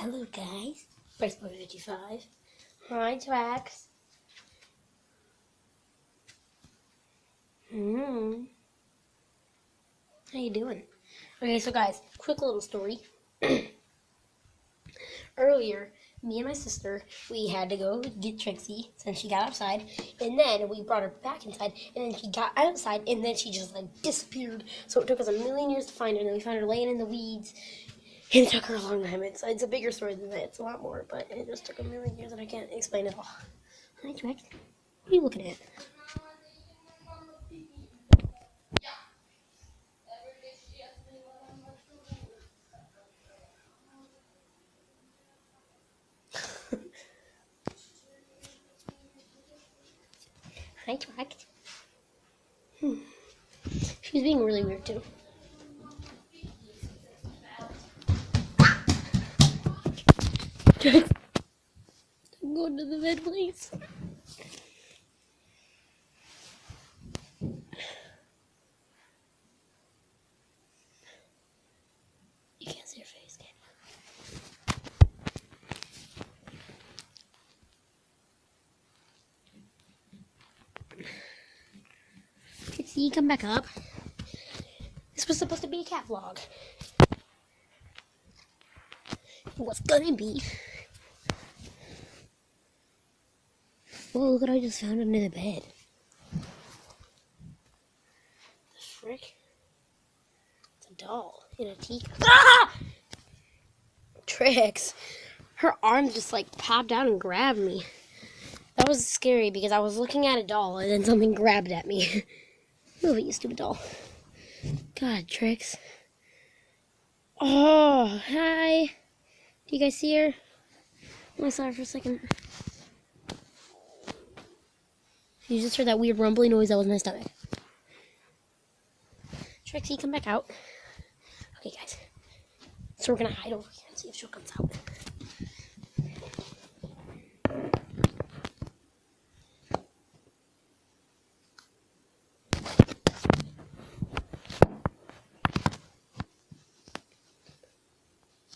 Hello guys, Bryce Boy 55. Hi Trax. How you doing? Okay, so guys, quick little story. Earlier, me and my sister, we had to go get Trixie since she got outside, and then we brought her back inside, and then she got outside, and then she just disappeared. So it took us a million years to find her, and then we found her laying in the weeds. And it took her a long time. It's a bigger story than that. It's a lot more, but it just took a million years, and I can't explain it all. Hi, Trax. What are you looking at? Hi, Trax. She's being really weird, too. Trax, I'm going to the bed, please. You can't see her face, can you? Trixie, come back up. This was supposed to be a cat vlog. What's gonna be? Whoa, look what I just found under the bed. The frick? It's a doll in a teacup. Ah! Trix. Her arm just popped out and grabbed me. That was scary because I was looking at a doll and then something grabbed at me. Move it, you stupid doll. God, Trix. Oh, hi. Do you guys see her? Oh, I saw her for a second. You just heard that weird rumbling noise. That was my stomach. Trixie, come back out. Okay, guys. So we're going to hide over here and see if she comes out.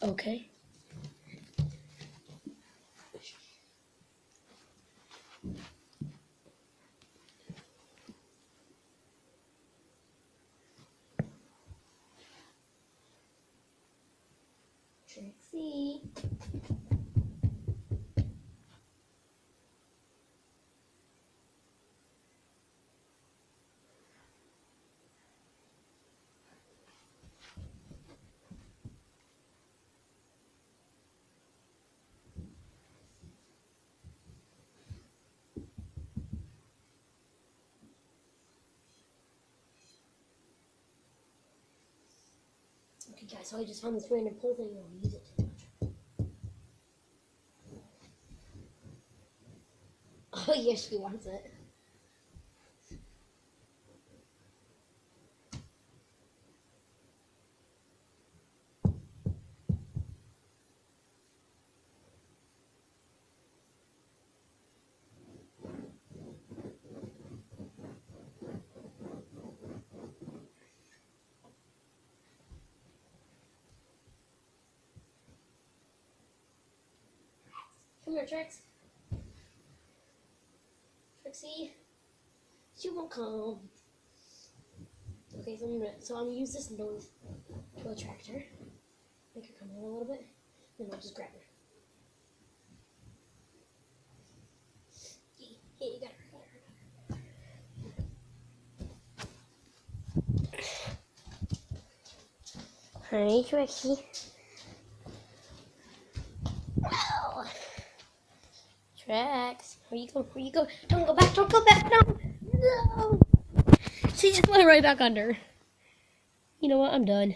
Okay. Trixie. Okay, guys, so I just found this random pole thing and I'll use it too much. Oh, yes, she wants it. Come here, Trix. Trixie. She won't come. Okay, so I'm gonna use this noise to attract her. Make her come in a little bit. Then I'll just grab her. Hey, you got her. Hi, Trixie. Wow. Trax, where you go? Where you go? Don't go back! Don't go back! No! No! She just went right back under. You know what? I'm done.